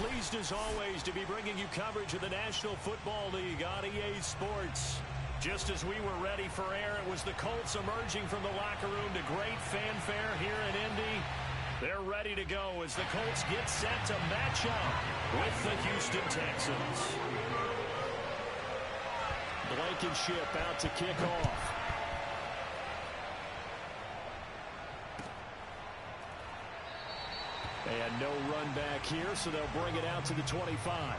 pleased as always to be bringing you coverage of the National Football League on EA Sports. Just as we were ready for air, it was the Colts emerging from the locker room to great fanfare here in Indy. They're ready to go as the Colts get set to match up with the Houston Texans. Blankenship out to kick off. And no run back here, so they'll bring it out to the 25.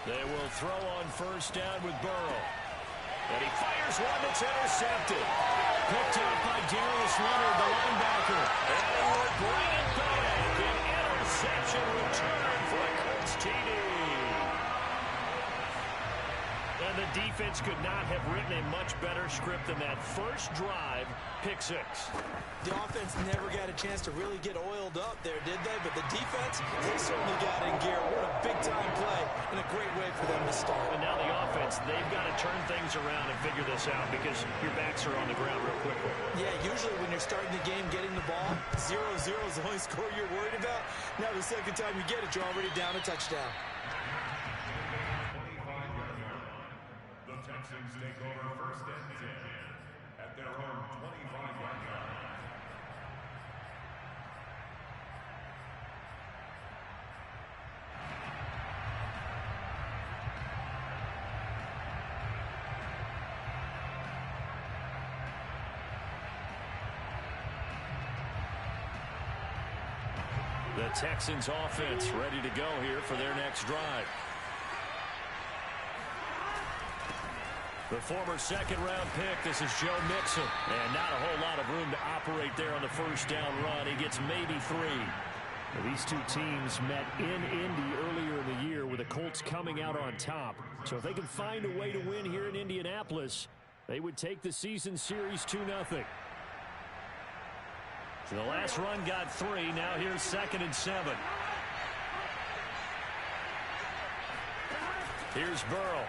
They will throw on first down with Burrow. And he fires one that's intercepted. Picked up by Darius Leonard, the linebacker. And he will bring it back. An interception return for a Colts TD. And the defense could not have written a much better script than that first drive, pick six. The offense never got a chance to really get oiled up there, did they? But the defense, they certainly got in gear. What a big-time play and a great way for them to start. And now the offense, they've got to turn things around and figure this out because your backs are on the ground real quickly. Yeah, usually when you're starting the game, getting the ball, 0-0 is the only score you're worried about. Now the second time you get it, you're already down a touchdown. The Texans take over first and 10 at their own 25-yard line. The Texans offense ready to go here for their next drive. The former second-round pick, this is Joe Mixon. And not a whole lot of room to operate there on the first down run. He gets maybe 3. Now, these two teams met in Indy earlier in the year with the Colts coming out on top. So if they can find a way to win here in Indianapolis, they would take the season series 2-0. So the last run got 3. Now here's 2nd and 7. Here's Burrow.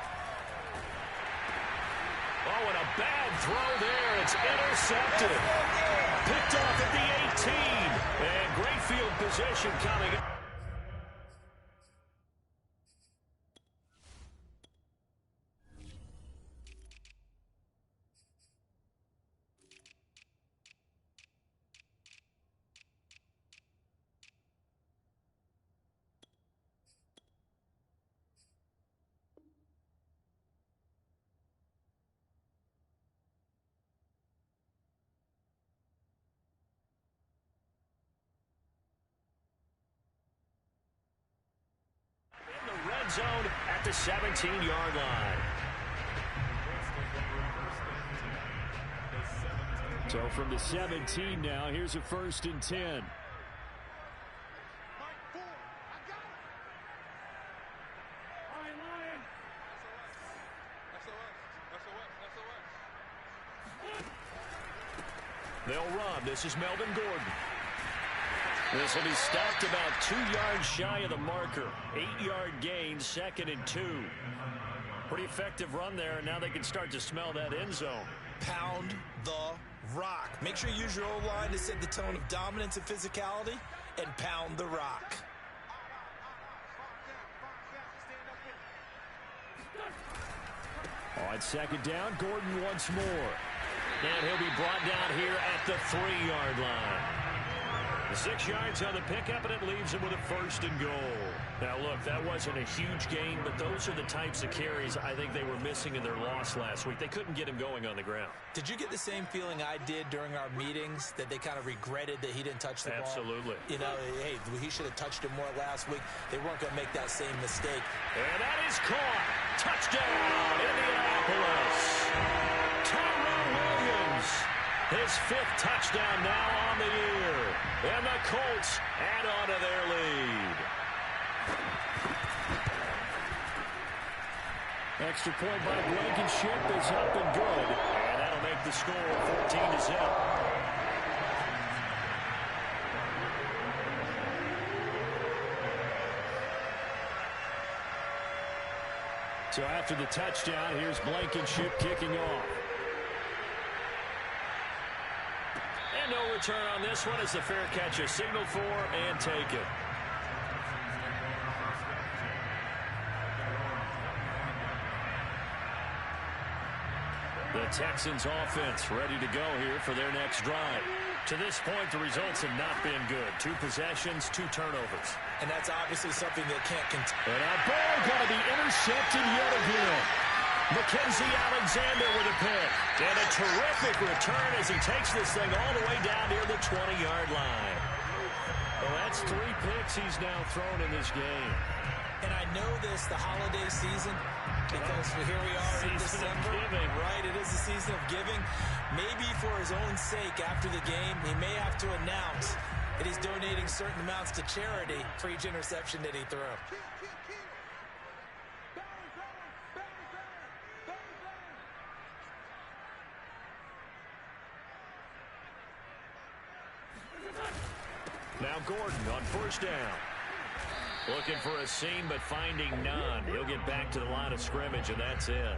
Oh, and a bad throw there. It's intercepted. Picked off at the 18. And great field position coming up. Zone at the 17-yard line. So from the 17 now, here's a 1st and 10. They'll run. This is Melvin Gordon. This will be stopped about 2 yards shy of the marker. 8-yard gain, 2nd and 2. Pretty effective run there, and now they can start to smell that end zone. Pound the rock. Make sure you use your O-line to set the tone of dominance and physicality, and pound the rock. On 2nd down, Gordon once more. And he'll be brought down here at the 3-yard line. 6 yards on the pickup, and it leaves him with a 1st and goal. Now, look, that wasn't a huge gain, but those are the types of carries I think they were missing in their loss last week. They couldn't get him going on the ground. Did you get the same feeling I did during our meetings, that they kind of regretted that he didn't touch the ball? Absolutely. You know, hey, he should have touched it more last week. They weren't going to make that same mistake. And that is caught. Touchdown, Indianapolis. Tyrell Williams. His 5th touchdown now on the year. And the Colts add on to their lead. Extra point by Blankenship is up and good. And that'll make the score 14-0. So after the touchdown, here's Blankenship kicking off. And no return on this one as the fair catch is signaled for and taken. The Texans offense ready to go here for their next drive. To this point, the results have not been good. 2 possessions, 2 turnovers. And that's obviously something they can't continue. And a ball going to be intercepted yet again. Mackenzie Alexander with a pick. And a terrific return as he takes this thing all the way down near the 20-yard line. Well, that's 3 picks he's now thrown in this game. And I know this, the holiday season, because here we are in December. Right, it is the season of giving. Maybe for his own sake after the game, he may have to announce that he's donating certain amounts to charity for each interception that he threw. Now Gordon on first down. Looking for a seam, but finding none. He'll get back to the line of scrimmage, and that's it.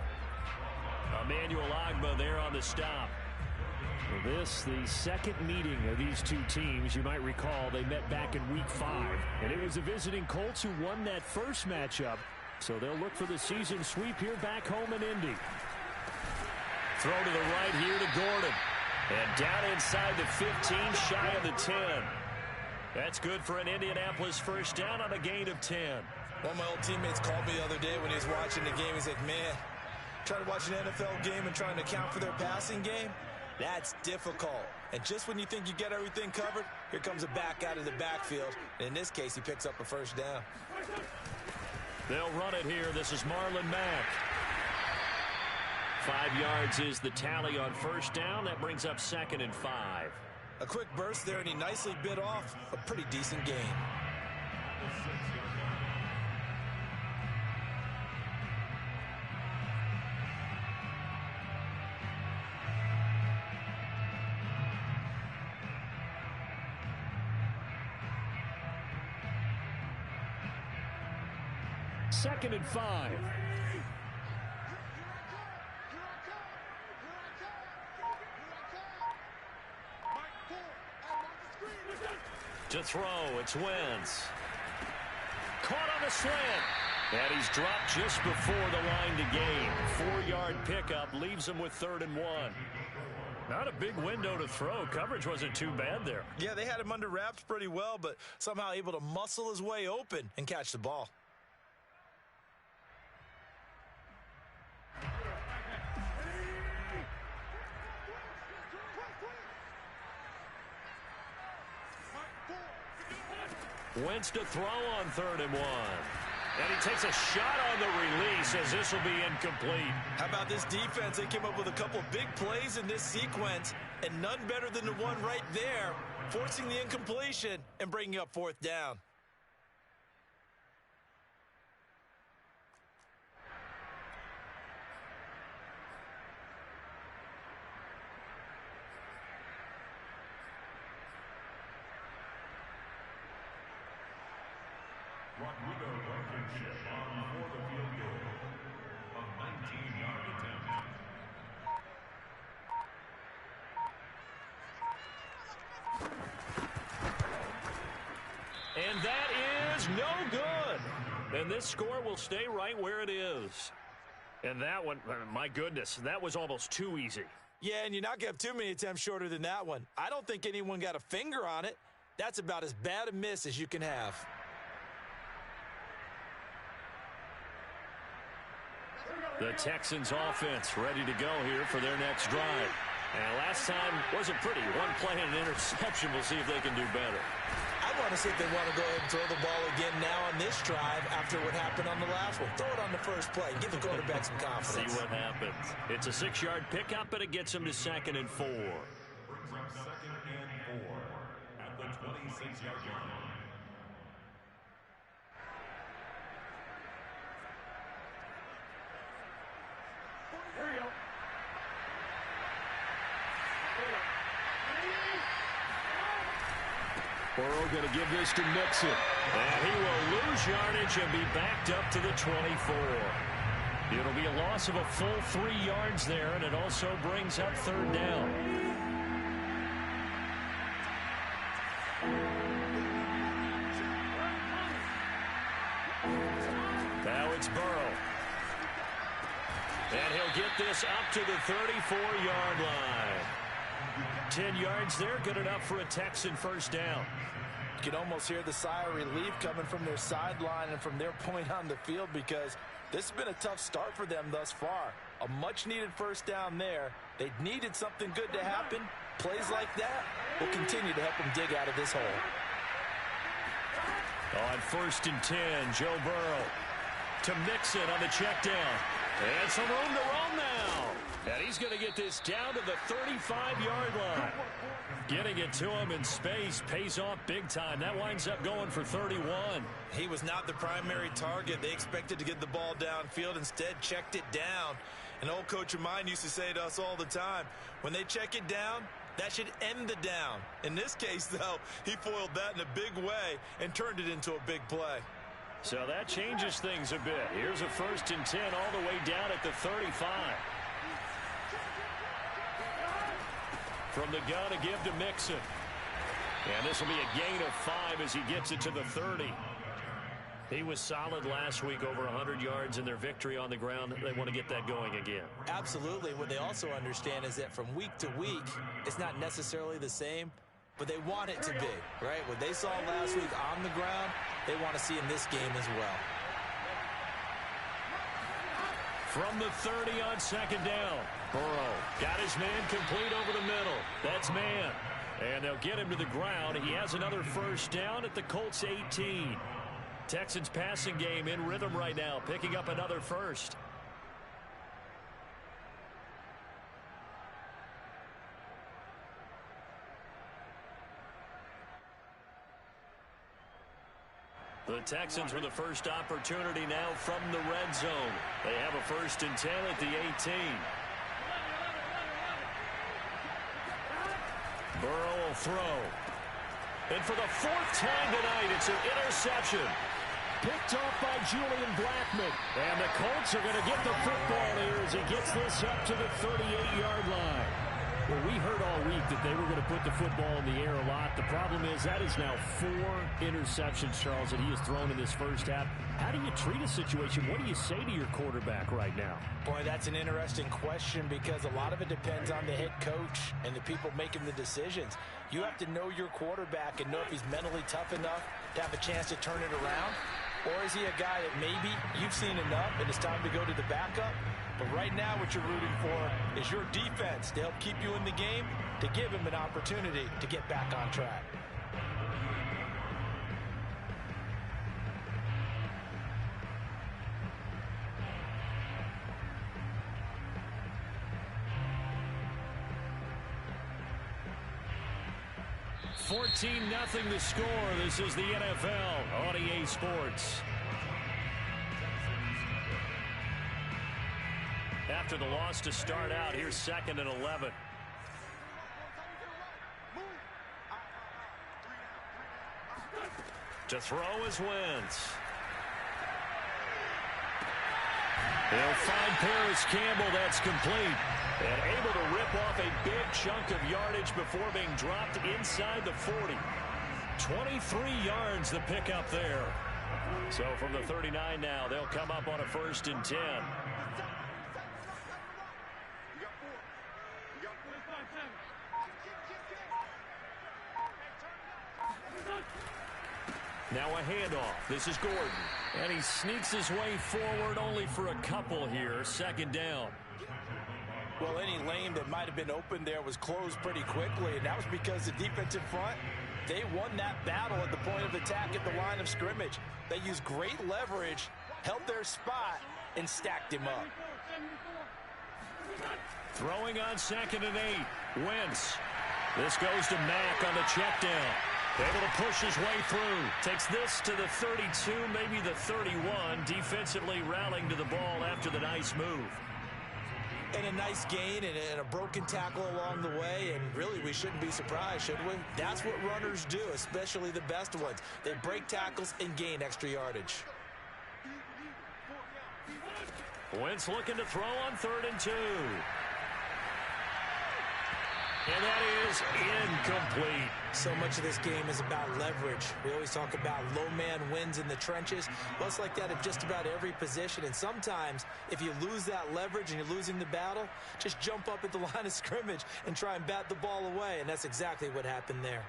Emmanuel Ogbah there on the stop. This, the second meeting of these 2 teams. You might recall they met back in Week 5, and it was the visiting Colts who won that first matchup. So they'll look for the season sweep here back home in Indy. Throw to the right here to Gordon. And down inside the 15, shy of the 10. That's good for an Indianapolis first down on a gain of 10. One of my old teammates called me the other day when he was watching the game. He's like, man, trying to watch an NFL game and trying to account for their passing game, that's difficult. And just when you think you get everything covered, here comes a back out of the backfield. And in this case, he picks up a first down. They'll run it here. This is Marlon Mack. 5 yards is the tally on first down. That brings up 2nd and 5. A quick burst there, and he nicely bit off a pretty decent gain. Second and 5. To throw, it's Wentz. Caught on the slant. And he's dropped just before the line to gain. 4-yard pickup leaves him with 3rd and 1. Not a big window to throw. Coverage wasn't too bad there. Yeah, they had him under wraps pretty well, but somehow able to muscle his way open and catch the ball. Wentz to throw on 3rd and 1. And he takes a shot on the release as this will be incomplete. How about this defense? They came up with a couple big plays in this sequence, and none better than the one right there, forcing the incompletion and bringing up 4th down. Rodrigo Blankenship on for the field goal. A 19-yard attempt. And that is no good. And this score will stay right where it is. And that one, my goodness, that was almost too easy. Yeah, and you're not going to have too many attempts shorter than that one. I don't think anyone got a finger on it. That's about as bad a miss as you can have. The Texans offense ready to go here for their next drive. And last time wasn't pretty. One play and an interception. We'll see if they can do better. I want to see if they want to go ahead and throw the ball again now on this drive after what happened on the last one. Throw it on the first play. Give the quarterback some confidence. See what happens. It's a 6-yard pickup, and it gets him to 2nd and 4. Brings up 2nd and 4 at the 26-yard line. Burrow going to give this to Mixon. And he will lose yardage and be backed up to the 24. It'll be a loss of a full 3 yards there, and it also brings up third down. Now it's Burrow. And he'll get this up to the 34-yard line. 10 yards there, good enough for a Texan first down. You can almost hear the sigh of relief coming from their sideline and from their point on the field, because this has been a tough start for them thus far. A much-needed first down there. They needed something good to happen. Plays like that will continue to help them dig out of this hole. On 1st and 10, Joe Burrow to Mixon on the check down. And some room to roam now. And he's going to get this down to the 35-yard line. Getting it to him in space pays off big time. That winds up going for 31. He was not the primary target. They expected to get the ball downfield. Instead, checked it down. An old coach of mine used to say to us all the time, when they check it down, that should end the down. In this case, though, he foiled that in a big way and turned it into a big play. So that changes things a bit. Here's a 1st and 10 all the way down at the 35. From the gun, a give to Mixon. And this will be a gain of 5 as he gets it to the 30. He was solid last week, over 100 yards in their victory on the ground. They want to get that going again. Absolutely. What they also understand is that from week to week, it's not necessarily the same, but they want it to be, right? What they saw last week on the ground, they want to see in this game as well. From the 30 on 2nd down, Burrow got his man complete over the middle. That's man. And they'll get him to the ground. He has another first down at the Colts 18. Texans passing game in rhythm right now, picking up another first. The Texans with the first opportunity now from the red zone. They have a 1st and 10 at the 18. Burrow will throw. And for the 4th time tonight, it's an interception. Picked off by Julian Blackmon. And the Colts are going to get the football here as he gets this up to the 38-yard line. Well, we heard all week that they were going to put the football in the air a lot. The problem is that is now 4 interceptions, Charles, that he has thrown in this first half. How do you treat a situation? What do you say to your quarterback right now? Boy, that's an interesting question, because a lot of it depends on the head coach and the people making the decisions. You have to know your quarterback and know if he's mentally tough enough to have a chance to turn it around. Or is he a guy that maybe you've seen enough and it's time to go to the backup? But right now what you're rooting for is your defense to help keep you in the game, to give him an opportunity to get back on track. $14-0 the score. This is the NFL on EA Sports. After the loss to start out, here's 2nd and 11. To throw is Wentz. They'll find Paris Campbell. That's complete. And able to rip off a big chunk of yardage before being dropped inside the 40. 23 yards the pickup there. So from the 39 now, they'll come up on a 1st and 10. Now a handoff. This is Gordon. And he sneaks his way forward only for a couple here. 2nd down. Well, any lane that might have been open there was closed pretty quickly, and that was because the defensive front, they won that battle at the point of attack at the line of scrimmage. They used great leverage, held their spot, and stacked him up. Throwing on 2nd and 8. Wentz. This goes to Mack on the check down. Able to push his way through. Takes this to the 32, maybe the 31. Defensively rallying to the ball after the nice move. And a nice gain and a broken tackle along the way, and really we shouldn't be surprised, should we? That's what runners do, especially the best ones. They break tackles and gain extra yardage. Wentz looking to throw on 3rd and 2. And that is incomplete. So much of this game is about leverage. We always talk about low man wins in the trenches. Well, it's like that at just about every position. And sometimes, if you lose that leverage and you're losing the battle, just jump up at the line of scrimmage and try and bat the ball away. And that's exactly what happened there.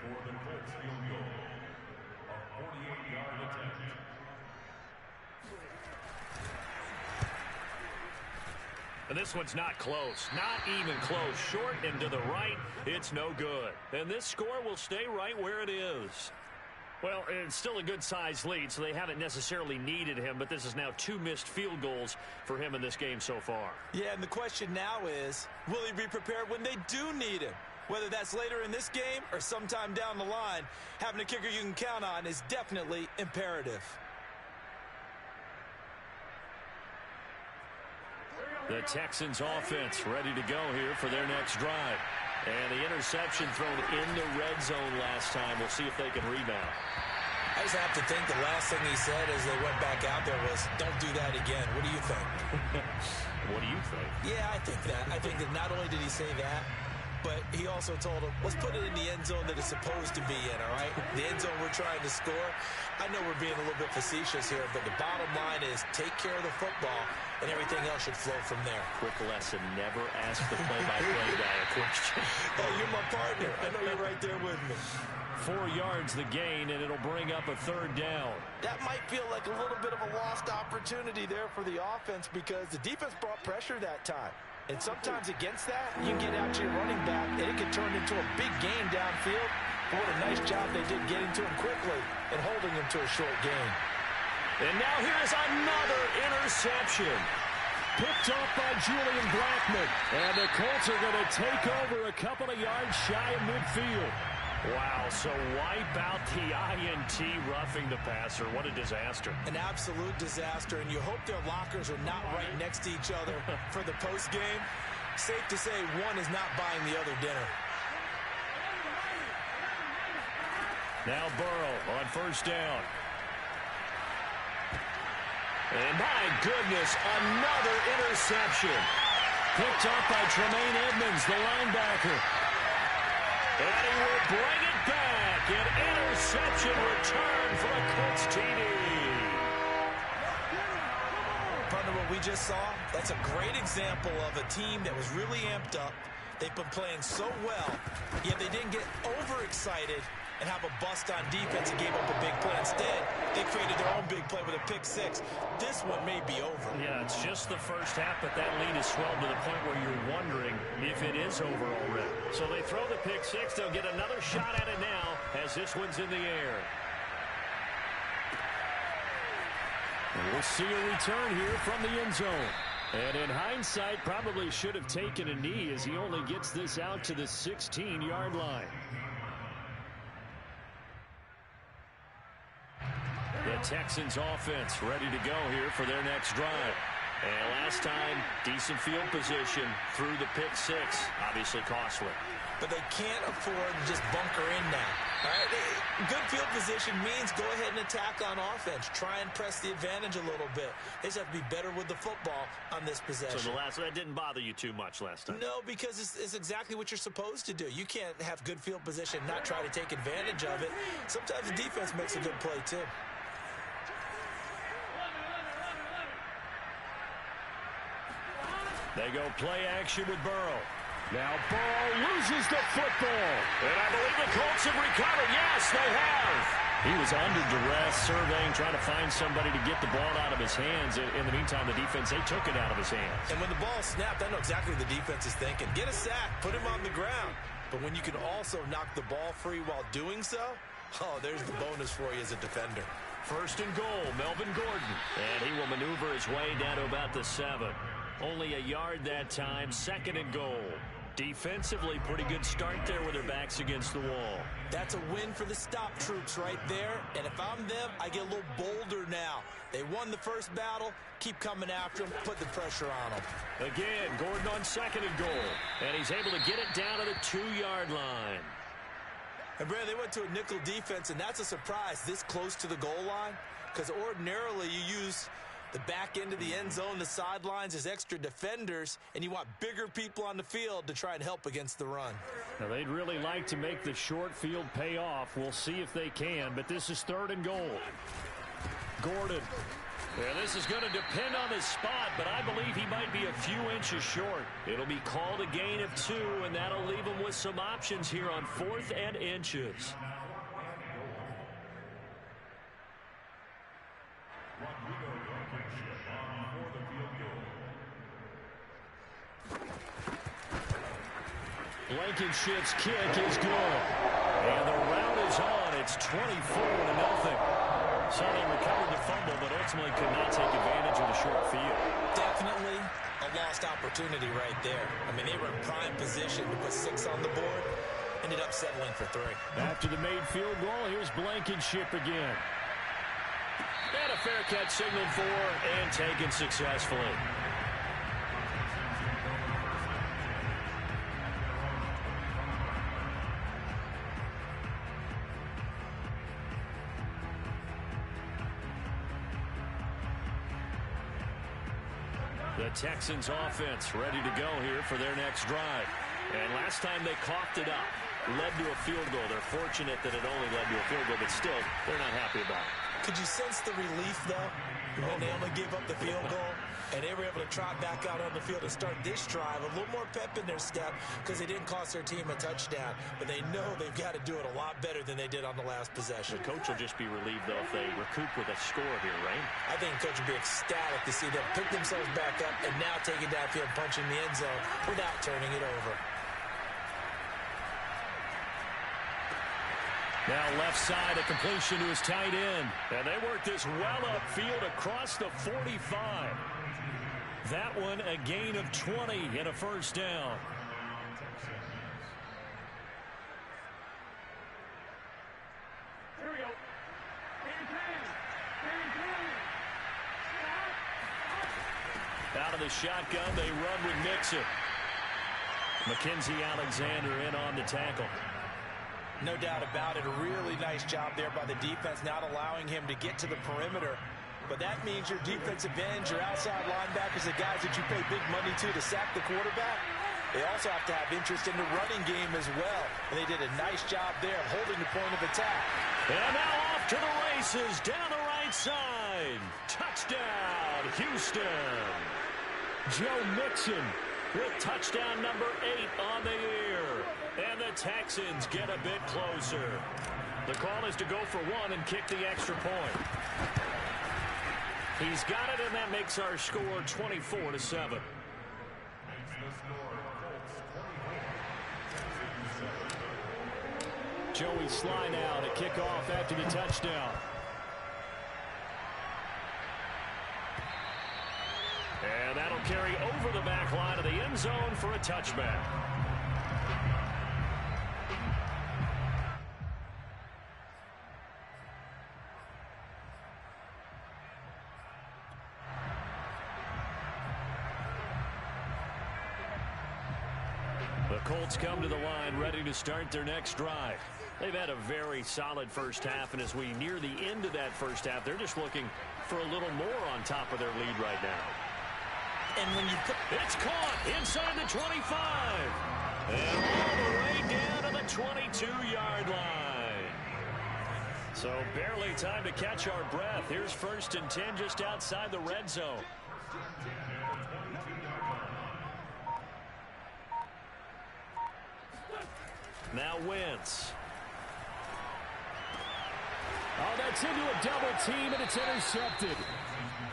For the Colts field goal, a 48-yard attempt. And this one's not close. Not even close. Short and to the right. It's no good. And this score will stay right where it is. Well, it's still a good-sized lead, so they haven't necessarily needed him, but this is now 2 missed field goals for him in this game so far. Yeah, and the question now is, will he be prepared when they do need him? Whether that's later in this game or sometime down the line, having a kicker you can count on is definitely imperative. The Texans offense ready to go here for their next drive. And the interception thrown in the red zone last time. We'll see if they can rebound. I just have to think the last thing he said as they went back out there was, don't do that again. What do you think? What do you think? Yeah, I think that. I think that not only did he say that, but he also told him, let's put it in the end zone that it's supposed to be in, all right? The end zone we're trying to score. I know we're being a little bit facetious here, but the bottom line is take care of the football, and everything else should flow from there. Quick lesson, never ask the play-by-play guy a question. Hey, you're my partner. I know you're right there with me. 4 yards the gain, and it'll bring up a 3rd down. That might feel like a little bit of a lost opportunity there for the offense because the defense brought pressure that time. And sometimes against that, you get out to your running back, and it can turn into a big gain downfield. But what a nice job they did getting to him quickly and holding him to a short gain. And now here's another interception. Picked off by Julian Blackmon. And the Colts are going to take over a couple of yards shy of midfield. Wow, so wipe out the INT roughing the passer. What a disaster. An absolute disaster, and you hope their lockers are not right next to each other for the postgame. Safe to say one is not buying the other dinner. Now Burrow on 1st down. And my goodness, another interception. Picked up by Tremaine Edmonds, the linebacker. And he will bring it back. An interception return for a Colts TD. Partner, what we just saw, that's a great example of a team that was really amped up. They've been playing so well, yet they didn't get overexcited and have a bust on defense and gave up a big play. Instead, they created their own big play with a pick 6. This one may be over. Yeah, it's just the first half, but that lead is swelled to the point where you're wondering if it is over already. So they throw the pick 6. They'll get another shot at it now as this one's in the air. And we'll see a return here from the end zone. And in hindsight, probably should have taken a knee as he only gets this out to the 16-yard line. The Texans offense ready to go here for their next drive. And last time, decent field position through the pick 6. Obviously costly. But they can't afford to just bunker in now. All right? Good field position means go ahead and attack on offense. Try and press the advantage a little bit. They just have to be better with the football on this possession. So that didn't bother you too much last time? No, because it's exactly what you're supposed to do. You can't have good field position and not try to take advantage of it. Sometimes the defense makes a good play, too. They go play action with Burrow. Now Burrow loses the football. And I believe the Colts have recovered. Yes, they have. He was under duress, surveying, trying to find somebody to get the ball out of his hands. In the meantime, the defense, they took it out of his hands. And when the ball snapped, I know exactly what the defense is thinking. Get a sack, put him on the ground. But when you can also knock the ball free while doing so, oh, there's the bonus for you as a defender. 1st and goal, Melvin Gordon. And he will maneuver his way down to about the 7. Only a yard that time, 2nd and goal. Defensively, pretty good start there with their backs against the wall. That's a win for the stop troops right there. And if I'm them, I get a little bolder now. They won the first battle. Keep coming after them. Put the pressure on them. Again, Gordon on second and goal. And he's able to get it down to the 2-yard line. And, Brad, they went to a nickel defense, and that's a surprise this close to the goal line. Because ordinarily you use the back end of the end zone, the sidelines as extra defenders, and you want bigger people on the field to try and help against the run. Now, they'd really like to make the short field pay off. We'll see if they can, but this is 3rd and goal. Gordon. Yeah, this is going to depend on his spot, but I believe he might be a few inches short. It'll be called a gain of 2, and that'll leave him with some options here on 4th and inches. Blankenship's kick is good. And the route is on. It's 24-0. So they recovered the fumble, but ultimately could not take advantage of the short field. Definitely a lost opportunity right there. I mean, they were in prime position to put 6 on the board. Ended up settling for 3. After the made field goal, here's Blankenship again. And a fair catch signaled for and taken successfully. The Texans offense ready to go here for their next drive. And last time they coughed it up, led to a field goal. They're fortunate that it only led to a field goal, but still, they're not happy about it. Could you sense the relief, though, when they only gave up the field goal and they were able to trot back out on the field and start this drive? A little more pep in their step because they didn't cost their team a touchdown, but they know they've got to do it a lot better than they did on the last possession. The coach will just be relieved, though, if they recoup with a score here, right? I think the coach will be ecstatic to see them pick themselves back up and now take it downfield, punching the end zone without turning it over. Now left side, a completion to his tight end. And they work this well upfield across the 45. That one a gain of 20 and a first down. Here we go. Out of the shotgun, they run with Mixon. Mackenzie Alexander in on the tackle. No doubt about it. A really nice job there by the defense, not allowing him to get to the perimeter. But that means your defensive ends, your outside linebackers, the guys that you pay big money to sack the quarterback, they also have to have interest in the running game as well. And they did a nice job there of holding the point of attack. And now off to the races down the right side. Touchdown, Houston. Joe Mixon with touchdown number 8 on the year. And the Texans get a bit closer. The call is to go for 1 and kick the extra point. He's got it, and that makes our score 24-7. Joey Sly now to kick off after the touchdown. And that'll carry over the back line of the end zone for a touchback. The Colts come to the line ready to start their next drive. They've had a very solid first half, and as we near the end of that first half, they're just looking for a little more on top of their lead right now. And when you put... It's caught inside the 25. And all the way down to the 22-yard line. So barely time to catch our breath. Here's 1st and 10 just outside the red zone. Now Wentz. Oh, that's into a double team, and it's intercepted.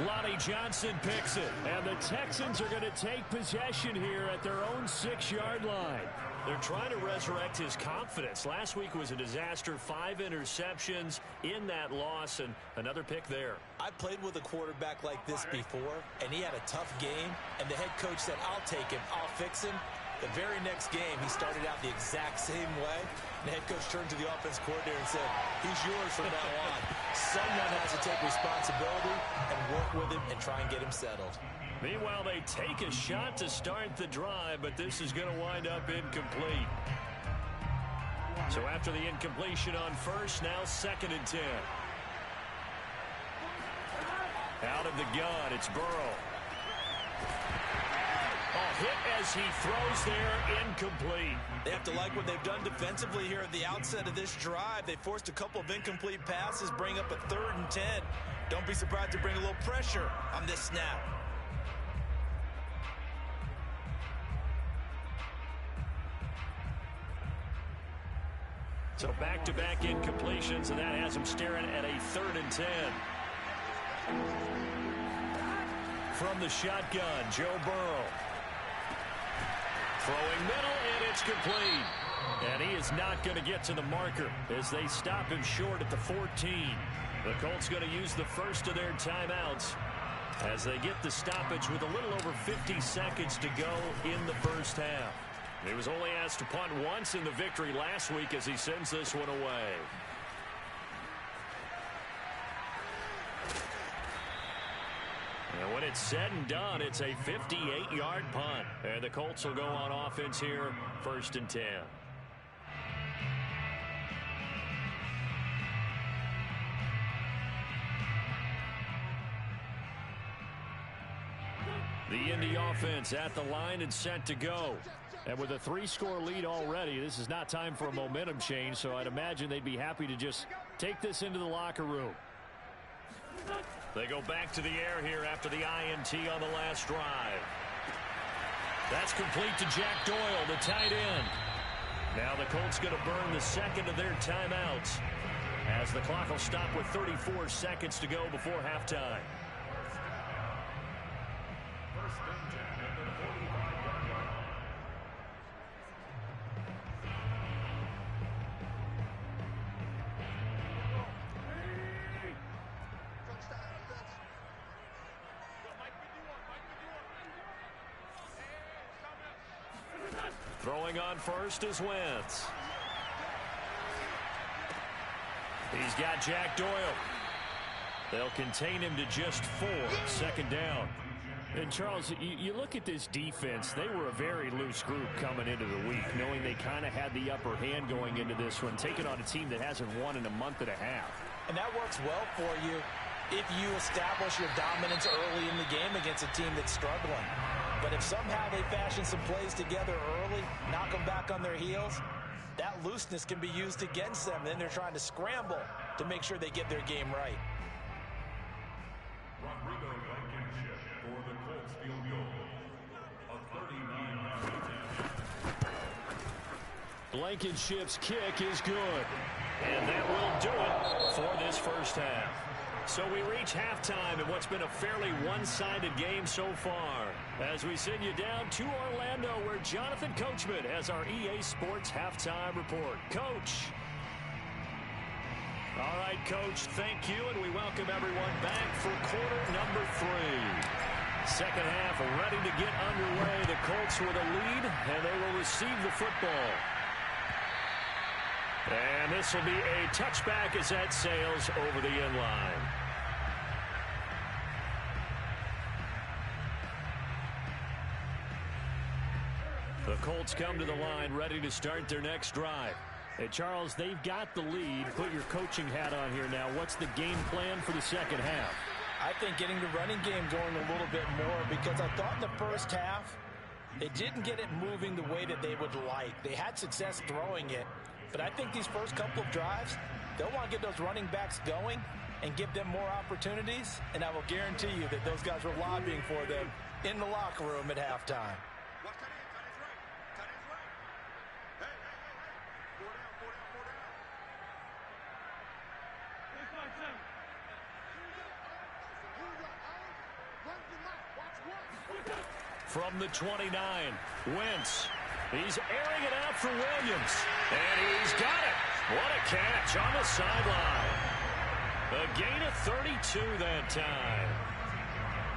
Lonnie Johnson picks it, and the Texans are going to take possession here at their own 6-yard line. They're trying to resurrect his confidence. Last week was a disaster, 5 interceptions in that loss, and another pick there. I played with a quarterback like this before, and he had a tough game, and the head coach said, I'll take him, I'll fix him. The very next game, he started out the exact same way. The head coach turned to the offense coordinator and said, he's yours from now on. Someone has to take responsibility and work with him and try and get him settled. Meanwhile, they take a shot to start the drive, but this is going to wind up incomplete. So after the incompletion on first, now 2nd and 10. Out of the gun, it's Burrow. Hit as he throws there, incomplete. They have to like what they've done defensively here at the outset of this drive. They forced a couple of incomplete passes, bring up a 3rd and 10. Don't be surprised to bring a little pressure on this snap. So back-to-back incompletions, and that has him staring at a 3rd and 10. From the shotgun, Joe Burrow. Throwing middle, and it's complete. And he is not going to get to the marker as they stop him short at the 14. The Colts going to use the first of their timeouts as they get the stoppage with a little over 50 seconds to go in the first half. He was only asked to punt once in the victory last week as he sends this one away. And when it's said and done, it's a 58-yard punt. And the Colts will go on offense here, 1st and 10. The Indy offense at the line and set to go. And with a 3-score lead already, this is not time for a momentum change, so I'd imagine they'd be happy to just take this into the locker room. They go back to the air here after the INT on the last drive. That's complete to Jack Doyle, the tight end. Now the Colts going to burn the 2nd of their timeouts as the clock will stop with 34 seconds to go before halftime. Throwing on first is Wentz. He's got Jack Doyle. They'll contain him to just 4. 2nd down. And Charles, you look at this defense, they were a very loose group coming into the week, knowing they kind of had the upper hand going into this one, taking on a team that hasn't won in a month and a half. And that works well for you if you establish your dominance early in the game against a team that's struggling. But if somehow they fashion some plays together early, knock them back on their heels, that looseness can be used against them. Then they're trying to scramble to make sure they get their game right. For the Colts field goal, a 39-yard. Blankenship's kick is good. And that will do it for this first half. So we reach halftime in what's been a fairly one-sided game so far, as we send you down to Orlando, where Jonathan Coachman has our EA Sports halftime report. Coach. All right, Coach, thank you, and we welcome everyone back for quarter number 3. Second half ready to get underway. The Colts with a lead, and they will receive the football. And this will be a touchback as that sails over the end line. The Colts come to the line ready to start their next drive. Hey, Charles, they've got the lead. Put your coaching hat on here now. What's the game plan for the second half? I think getting the running game going a little bit more, because I thought in the first half they didn't get it moving the way that they would like. They had success throwing it, but I think these first couple of drives, they'll want to get those running backs going and give them more opportunities, and I will guarantee you that those guys were lobbying for them in the locker room at halftime. From the 29, Wentz. He's airing it out for Williams. And he's got it. What a catch on the sideline. A gain of 32 that time.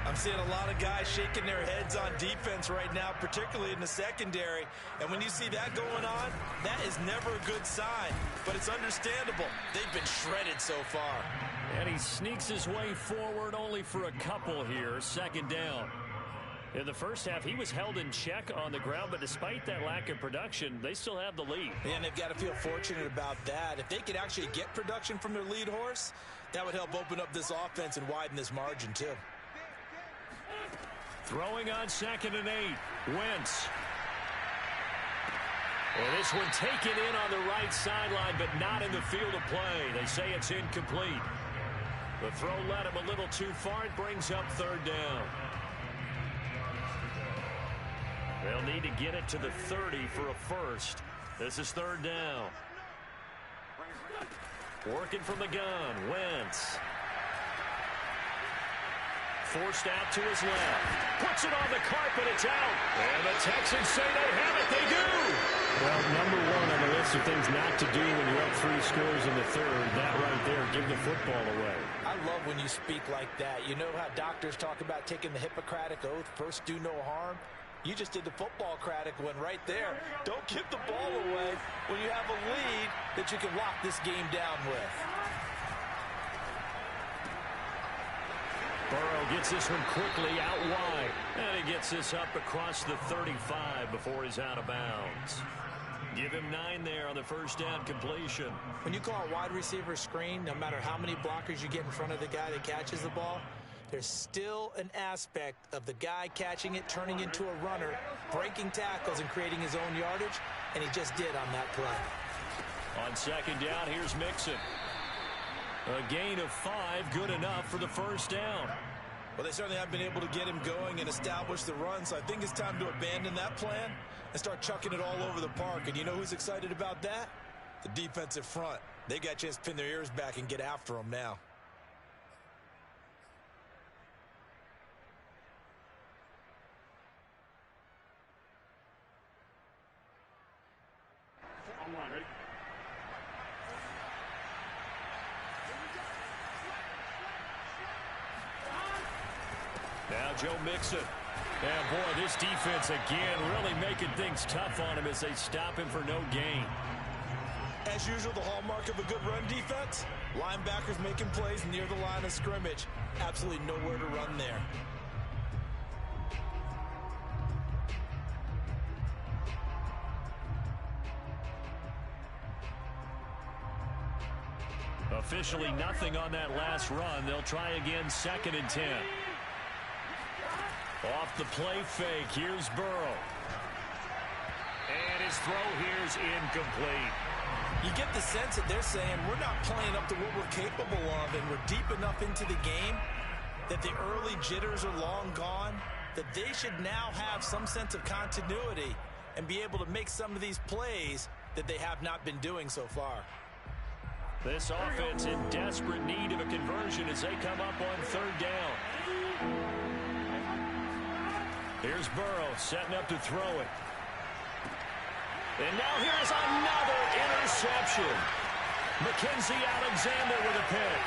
I'm seeing a lot of guys shaking their heads on defense right now, particularly in the secondary. And when you see that going on, that is never a good sign. But it's understandable. They've been shredded so far. And he sneaks his way forward only for a couple here. Second down. In the first half, he was held in check on the ground, but despite that lack of production, they still have the lead. And they've got to feel fortunate about that. If they could actually get production from their lead horse, that would help open up this offense and widen this margin too. Throwing on 2nd and 8. Wentz. And this one taken in on the right sideline, but not in the field of play. They say it's incomplete. The throw led him a little too far. It brings up 3rd down. They'll need to get it to the 30 for a first. This is 3rd down. Working from the gun. Wentz. Forced out to his left. Puts it on the carpet. It's out. And the Texans say they have it. They do. Well, number one on the list of things not to do when you're up 3 scores in the 3rd. That right there, give the football away. I love when you speak like that. You know how doctors talk about taking the Hippocratic Oath, first do no harm? You just did the football-cratic one right there. Don't give the ball away when you have a lead that you can lock this game down with. Burrow gets this one quickly out wide. And he gets this up across the 35 before he's out of bounds. Give him 9 there on the first down completion. When you call a wide receiver screen, no matter how many blockers you get in front of the guy that catches the ball, there's still an aspect of the guy catching it, turning into a runner, breaking tackles and creating his own yardage, and he just did on that play. On 2nd down, here's Mixon. A gain of 5, good enough for the first down. Well, they certainly have been able to get him going and establish the run, so I think it's time to abandon that plan and start chucking it all over the park. And you know who's excited about that? The defensive front. They got a chance to pin their ears back and get after him now. Now Joe Mixon. And boy, this defense again really making things tough on him as they stop him for no gain. As usual, the hallmark of a good run defense, linebackers making plays near the line of scrimmage. Absolutely nowhere to run there. Officially nothing on that last run. They'll try again, 2nd and 10. Off the play fake, here's Burrow. And his throw here's incomplete. You get the sense that they're saying we're not playing up to what we're capable of, and we're deep enough into the game that the early jitters are long gone, that they should now have some sense of continuity and be able to make some of these plays that they have not been doing so far. This offense in desperate need of a conversion as they come up on 3rd down. Here's Burrow setting up to throw it. And now here's another interception. Mackenzie Alexander with a pick.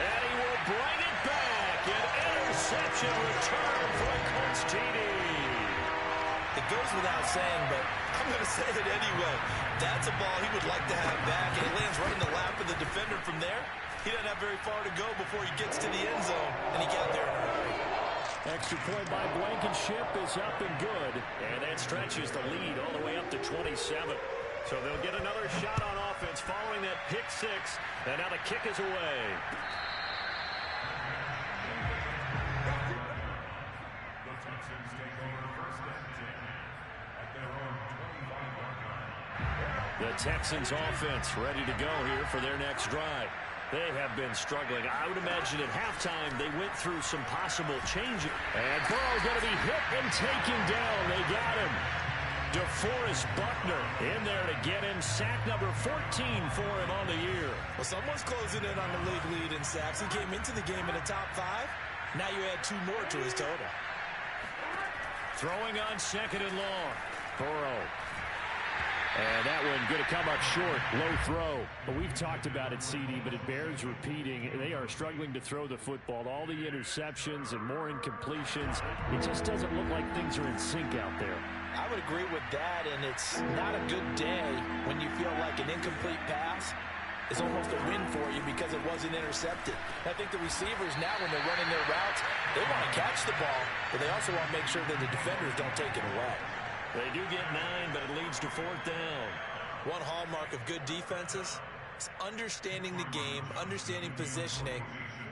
And he will bring it back. An interception return for a Colts TD. It goes without saying, but I'm going to say it anyway. That's a ball he would like to have back, and it lands right in the lap of the defender from there. He doesn't have very far to go before he gets to the end zone, and he got there in a hurry. Extra point by Blankenship is up and good, and that stretches the lead all the way up to 27. So they'll get another shot on offense following that pick 6, and now the kick is away. The Texans take over 1st and 10 at their own 25-yard line. The Texans offense ready to go here for their next drive. They have been struggling. I would imagine at halftime they went through some possible changes. And Burrow going to be hit and taken down. They got him. DeForest Buckner in there to get him. Sack number 14 for him on the year. Well, someone's closing in on the league lead in sacks. He came into the game in the top 5. Now you add 2 more to his total. Throwing on 2nd and long. Burrow. And that one going to come up short. Low throw. Well, we've talked about it, CD, but it bears repeating. They are struggling to throw the football. All the interceptions and more incompletions. It just doesn't look like things are in sync out there. I would agree with that, and it's not a good day when you feel like an incomplete pass is almost a win for you because it wasn't intercepted. I think the receivers now, when they're running their routes, they want to catch the ball, but they also want to make sure that the defenders don't take it away. They do get 9, but it leads to 4th down. One hallmark of good defenses is understanding the game, understanding positioning,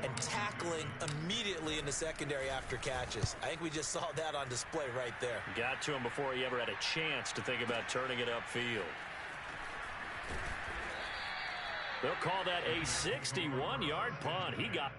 and tackling immediately in the secondary after catches. I think we just saw that on display right there. Got to him before he ever had a chance to think about turning it upfield. They'll call that a 61-yard punt. He got...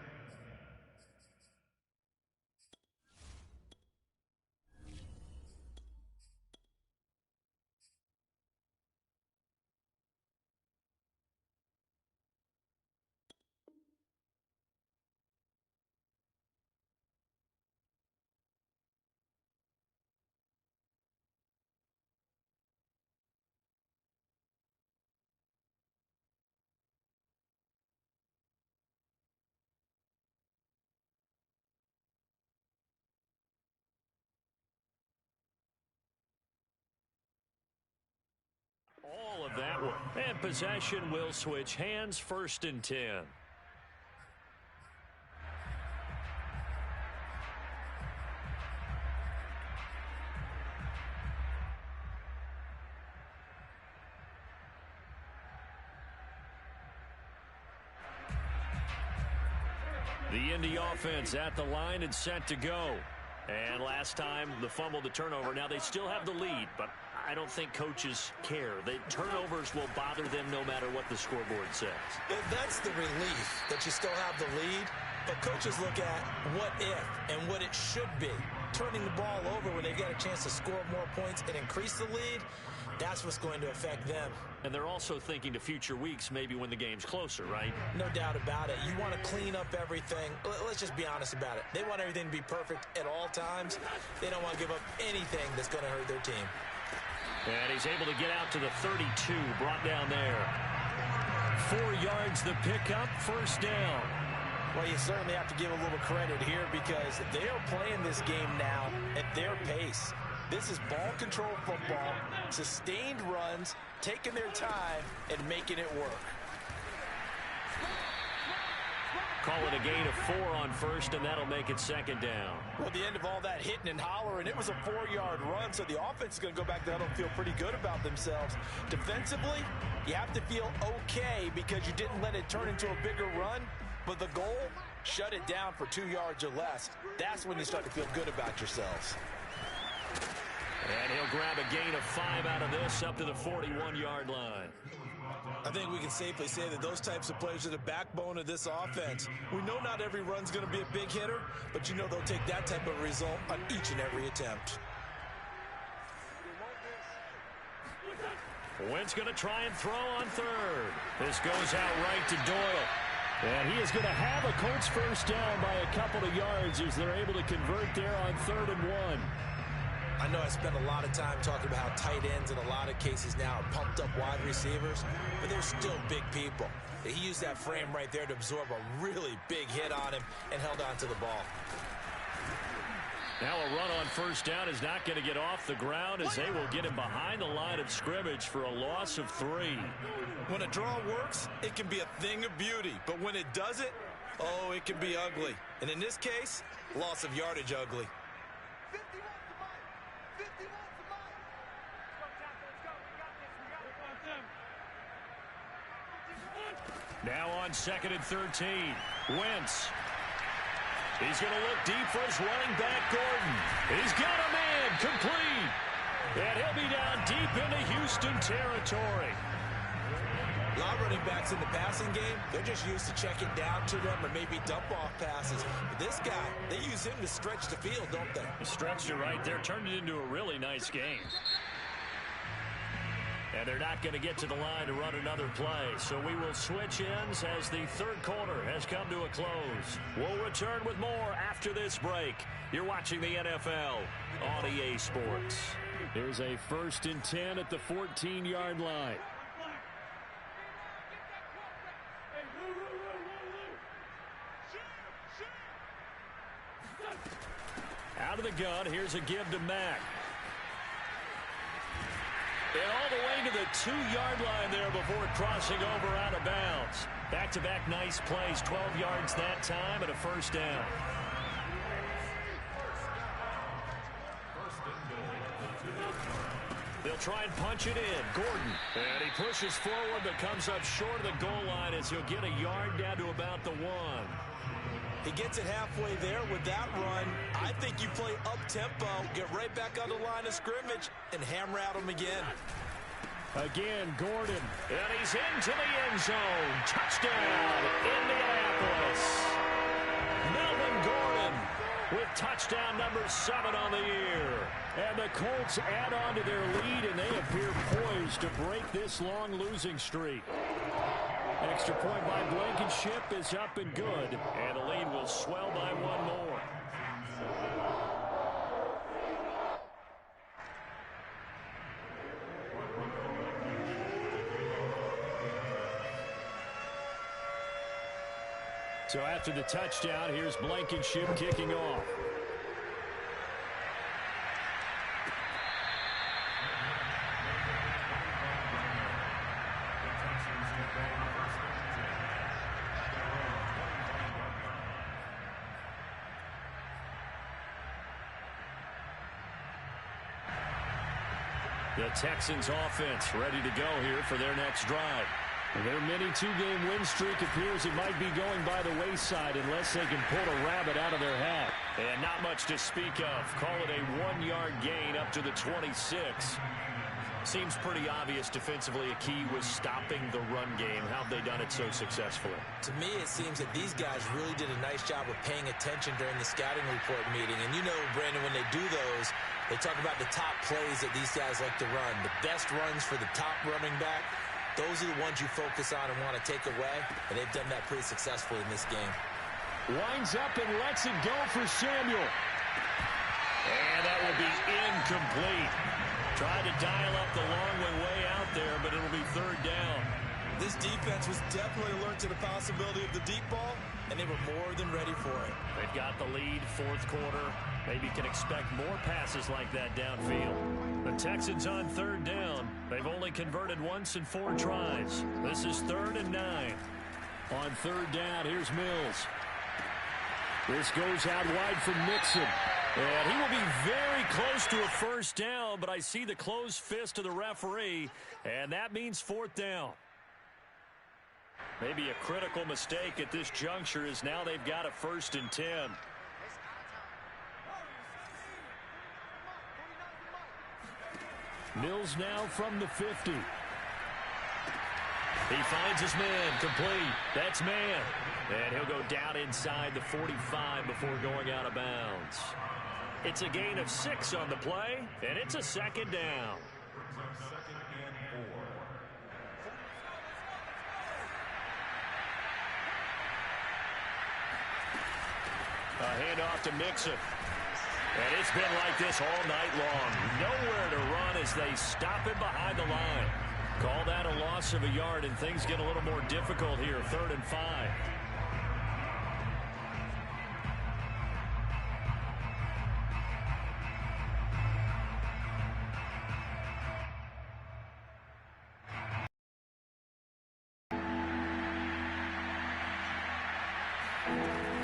all of that one. And possession will switch hands. 1st and 10. The Indy offense at the line and set to go. And last time, the fumble, the turnover. Now they still have the lead, but I don't think coaches care. The turnovers will bother them no matter what the scoreboard says. That's the relief that you still have the lead, but coaches look at what if and what it should be. Turning the ball over when they've got a chance to score more points and increase the lead, that's what's going to affect them. And they're also thinking to future weeks, maybe when the game's closer, right? No doubt about it. You want to clean up everything. Let's just be honest about it. They want everything to be perfect at all times. They don't want to give up anything that's going to hurt their team. And he's able to get out to the 32, brought down there. 4 yards the pickup, 1st down. Well, you certainly have to give a little credit here because they are playing this game now at their pace. This is ball control football, sustained runs, taking their time, and making it work. Call it a gain of 4 on 1st, and that'll make it 2nd down. Well, the end of all that hitting and hollering, it was a 4-yard run, so the offense is going to go back to huddle and feel pretty good about themselves. Defensively, you have to feel okay because you didn't let it turn into a bigger run, but the goal, shut it down for 2 yards or less. That's when you start to feel good about yourselves. And he'll grab a gain of 5 out of this up to the 41-yard line. I think we can safely say that those types of plays are the backbone of this offense. We know not every run's going to be a big hitter, but you know they'll take that type of result on each and every attempt. Wentz going to try and throw on 3rd. This goes out right to Doyle. And he is going to have a Colts 1st down by a couple of yards as they're able to convert there on 3rd and 1. I know I spent a lot of time talking about how tight ends in a lot of cases now are pumped up wide receivers, but they're still big people. He used that frame right there to absorb a really big hit on him and held on to the ball. Now a run on 1st down is not going to get off the ground as they will get him behind the line of scrimmage for a loss of 3. When a draw works, it can be a thing of beauty, but when it doesn't, oh, it can be ugly. And in this case, loss of yardage ugly. Now on 2nd and 13, Wentz. He's going to look deep for his running back, Gordon. He's got a man, complete. And he'll be down deep into Houston territory. A lot of running backs in the passing game, they're just used to check it down to them or maybe dump-off passes. But this guy, they use him to stretch the field, don't they? He stretched it right there, turned it into a really nice game. And they're not going to get to the line to run another play. So we will switch ends as the 3rd quarter has come to a close. We'll return with more after this break. You're watching the NFL on EA Sports. Here's a 1st and 10 at the 14-yard line. Out of the gun, here's a give to Mack. And all the way to the 2-yard line there before crossing over out of bounds. Back-to-back nice plays, 12 yards that time and a 1st down. They'll try and punch it in. Gordon. And he pushes forward but comes up short of the goal line as he'll get a yard down to about the 1. He gets it halfway there with that run. I think you play up-tempo, get right back on the line of scrimmage, and hammer at him again. Again, Gordon. And he's into the end zone. Touchdown, Indianapolis. Melvin Gordon with touchdown number 7 on the year. And the Colts add on to their lead, and they appear poised to break this long losing streak. Extra point by Blankenship is up and good. And the lead will swell by 1 more. So after the touchdown, here's Blankenship kicking off. The Texans offense ready to go here for their next drive. Their mini 2-game win streak appears it might be going by the wayside unless they can pull a rabbit out of their hat. And not much to speak of. Call it a 1-yard gain up to the 26. Seems pretty obvious defensively a key was stopping the run game. How have they done it so successfully? To me, it seems that these guys really did a nice job of paying attention during the scouting report meeting. And you know, Brandon, when they do those, they talk about the top plays that these guys like to run. The best runs for the top running back. Those are the ones you focus on and want to take away. And they've done that pretty successfully in this game. Winds up and lets it go for Samuel. And that will be incomplete. Tried to dial up the long way out there, but it'll be 3rd down. This defense was definitely alert to the possibility of the deep ball, and they were more than ready for it. They've got the lead, 4th quarter. Maybe can expect more passes like that downfield. The Texans on 3rd down. They've only converted once in 4 tries. This is 3rd and 9. On 3rd down, here's Mills. This goes out wide for Mixon. And he will be very close to a 1st down, but I see the closed fist of the referee, and that means 4th down. Maybe a critical mistake at this juncture is now they've got a 1st and 10. Mills now from the 50. He finds his man, complete. That's man. And he'll go down inside the 45 before going out of bounds. It's a gain of 6 on the play, and it's a 2nd down. A handoff to Mixon. And it's been like this all night long. Nowhere to run as they stop him behind the line. Call that a loss of a yard, and things get a little more difficult here. 3rd and 5.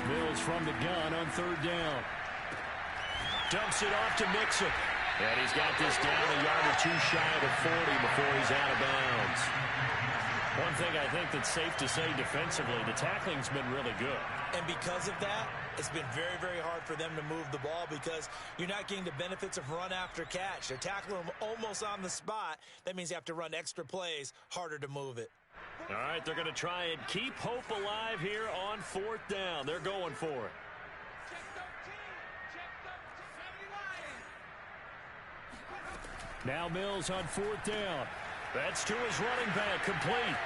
Mills from the gun on 3rd down. Dumps it off to Mixon. And he's got this down a yard or 2 shy of the 40 before he's out of bounds. One thing I think that's safe to say defensively, the tackling's been really good. And because of that, it's been very, very hard for them to move the ball because you're not getting the benefits of run after catch. They're tackling them almost on the spot. That means you have to run extra plays, harder to move it. All right, they're going to try and keep hope alive here on 4th down. They're going for it. Now Mills on 4th down. That's to his running back, complete.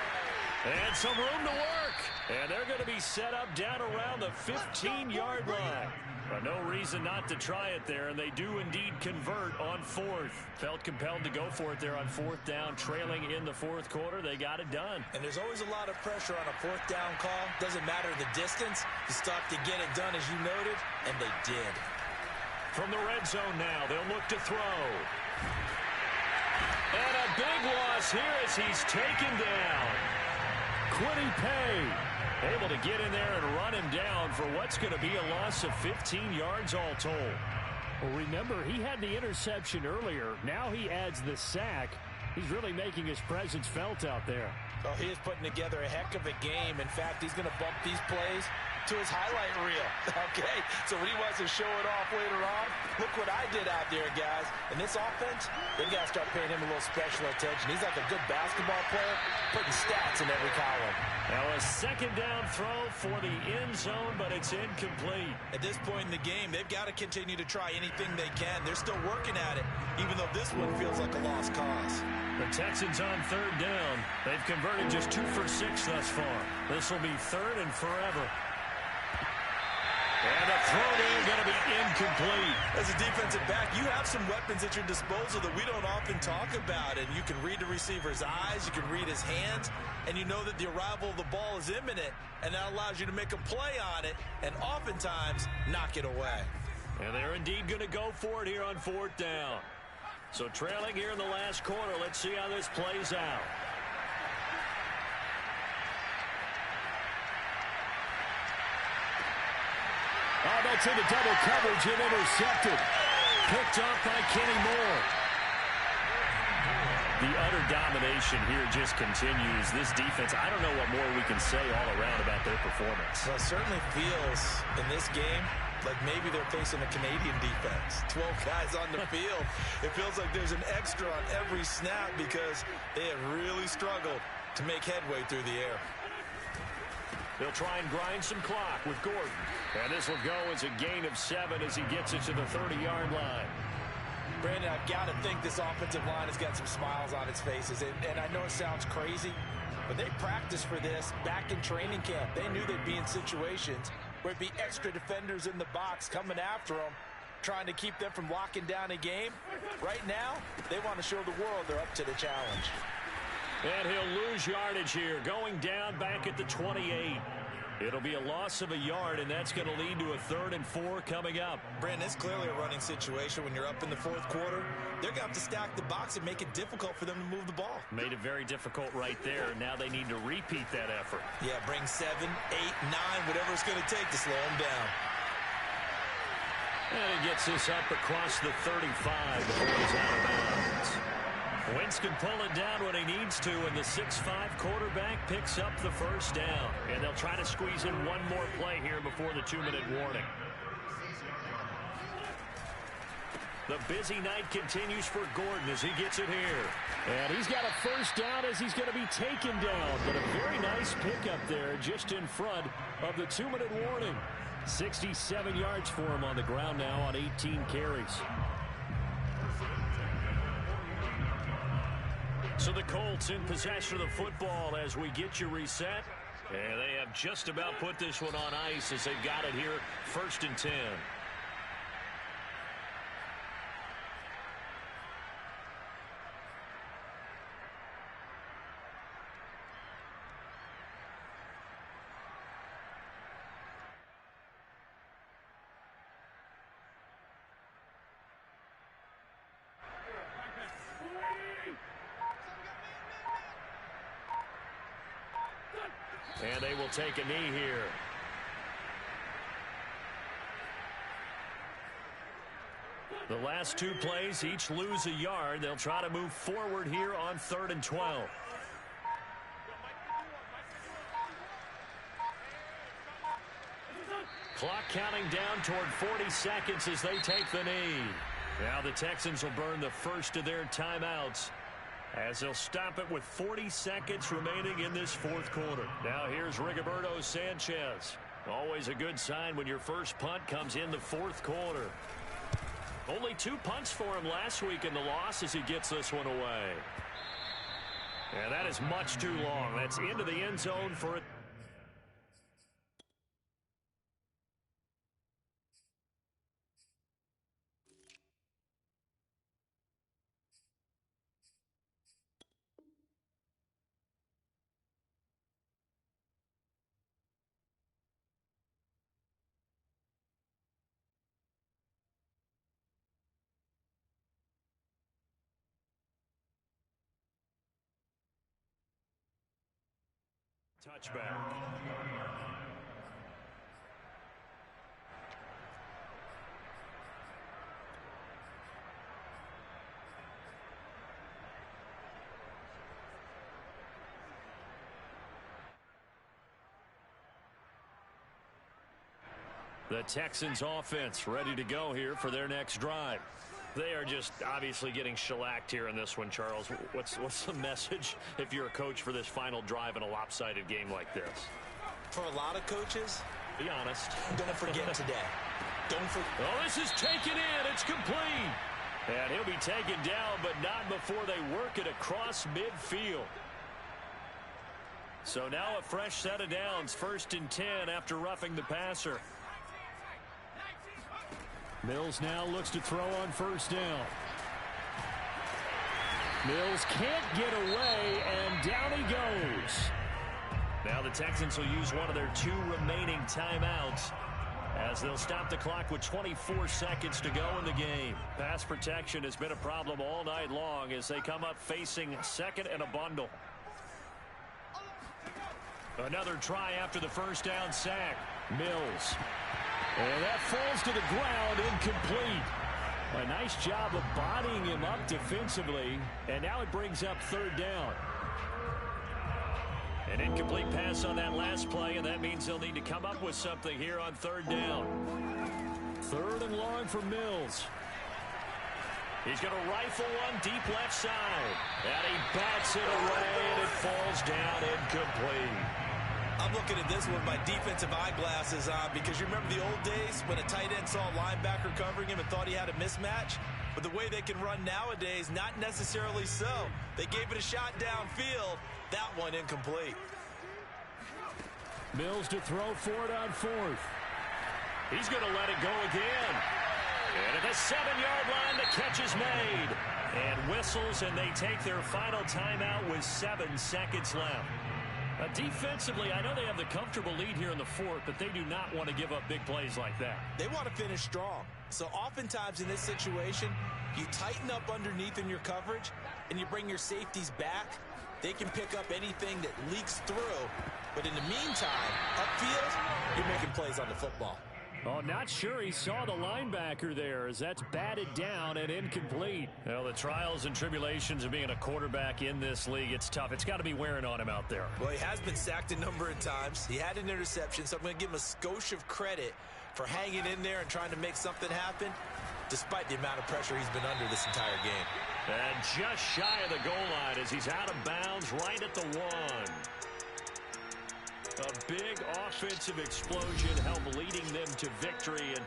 And some room to work. And they're going to be set up down around the 15-yard line. But no reason not to try it there, and they do indeed convert on fourth. Felt compelled to go for it there on fourth down, trailing in the fourth quarter. They got it done. And there's always a lot of pressure on a fourth down call. Doesn't matter the distance. You stop to get it done, as you noted, and they did. From the red zone now, they'll look to throw. And a big loss here as he's taken down. Quiddy Pay able to get in there and run him down for what's going to be a loss of 15 yards all told. Well, remember, he had the interception earlier. Now he adds the sack. He's really making his presence felt out there. Oh, he is putting together a heck of a game. In fact, he's going to bump these plays to his highlight reel. Okay, so when he wants to show it off later on, look what I did out there, guys. In this offense, they got to start paying him a little special attention. He's like a good basketball player, putting stats in every column. Now a second down throw for the end zone, but it's incomplete. At this point in the game, they've got to continue to try anything they can. They're still working at it, even though this one feels like a lost cause. The Texans on third down. They've converted just 2 for 6 thus far. This will be third and forever. And the throw there going to be incomplete. As a defensive back, you have some weapons at your disposal that we don't often talk about. And you can read the receiver's eyes, you can read his hands, and you know that the arrival of the ball is imminent, and that allows you to make a play on it and oftentimes knock it away. And they're indeed going to go for it here on fourth down. So trailing here in the last quarter, let's see how this plays out. Oh, that's into double coverage and intercepted. Picked up by Kenny Moore. The utter domination here just continues. This defense, I don't know what more we can say all around about their performance. Well, it certainly feels in this game like maybe they're facing a Canadian defense. 12 guys on the field. It feels like there's an extra on every snap because they have really struggled to make headway through the air. They'll try and grind some clock with Gordon. And this will go as a gain of 7 as he gets it to the 30-yard line. Brandon, I've got to think this offensive line has got some smiles on its faces. And I know it sounds crazy, but they practiced for this back in training camp. They knew they'd be in situations where it'd be extra defenders in the box coming after them, trying to keep them from locking down a game. Right now, they want to show the world they're up to the challenge. And he'll lose yardage here, going down back at the 28. It'll be a loss of a yard, and that's going to lead to a 3rd and 4 coming up. Brandon, it's clearly a running situation when you're up in the fourth quarter. They're going to have to stack the box and make it difficult for them to move the ball. Made it very difficult right there. Now they need to repeat that effort. Yeah, bring 7, 8, 9, whatever it's going to take to slow them down. And he gets this up across the 35 before he's out of bounds. Wentz can pull it down when he needs to, and the 6'5 quarterback picks up the first down. And they'll try to squeeze in one more play here before the 2-minute warning. The busy night continues for Gordon as he gets it here. And he's got a first down as he's going to be taken down. But a very nice pickup there just in front of the 2-minute warning. 67 yards for him on the ground now on 18 carries. So the Colts in possession of the football as we get you reset. And they have just about put this one on ice as they've got it here, 1st and 10. And they will take a knee here. The last 2 plays each lose a yard. They'll try to move forward here on 3rd and 12. Clock counting down toward 40 seconds as they take the knee. Now the Texans will burn the first of their timeouts, as they'll stop it with 40 seconds remaining in this fourth quarter. Now here's Rigoberto Sanchez. Always a good sign when your first punt comes in the fourth quarter. Only 2 punts for him last week in the loss as he gets this one away. And that is much too long. That's into the end zone for it. touchback. The Texans offense ready to go here for their next drive. They are just obviously getting shellacked here in this one, Charles. What's the message if you're a coach for this final drive in a lopsided game like this? For a lot of coaches, be honest. Don't forget today. Don't forget. Oh, this is taken in. It's complete. And he'll be taken down, but not before they work it across midfield. So now a fresh set of downs, 1st and 10 after roughing the passer. Mills now looks to throw on 1st down. Mills can't get away, and down he goes. Now the Texans will use one of their 2 remaining timeouts as they'll stop the clock with 24 seconds to go in the game. Pass protection has been a problem all night long as they come up facing 2nd and a bundle. Another try after the 1st down sack. Mills. And that falls to the ground, incomplete. A nice job of bodying him up defensively. And now it brings up 3rd down. An incomplete pass on that last play, and that means they'll need to come up with something here on 3rd down. 3rd and long for Mills. He's going to rifle one deep left side. And he bats it away, and it falls down incomplete. I'm looking at this with my defensive eyeglasses on because you remember the old days when a tight end saw a linebacker covering him and thought he had a mismatch? But the way they can run nowadays, not necessarily so. They gave it a shot downfield. That one incomplete. Mills to throw for it on 4th. He's going to let it go again. And at the 7-yard line, the catch is made. And whistles, and they take their final timeout with 7 seconds left. Defensively, I know they have the comfortable lead here in the 4th, but they do not want to give up big plays like that. They want to finish strong. So oftentimes in this situation, you tighten up underneath in your coverage, and you bring your safeties back. They can pick up anything that leaks through. But in the meantime, upfield, you're making plays on the football. Oh, not sure he saw the linebacker there as that's batted down and incomplete. Well, the trials and tribulations of being a quarterback in this league, it's tough. It's got to be wearing on him out there. Well, he has been sacked a number of times. He had an interception, so I'm going to give him a skosh of credit for hanging in there and trying to make something happen, despite the amount of pressure he's been under this entire game. And just shy of the goal line as he's out of bounds right at the 1. A big offensive explosion helped leading them to victory. And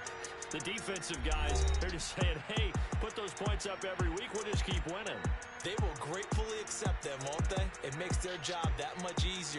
the defensive guys, they're just saying, hey, put those points up every week. We'll just keep winning. They will gratefully accept them, won't they? It makes their job that much easier.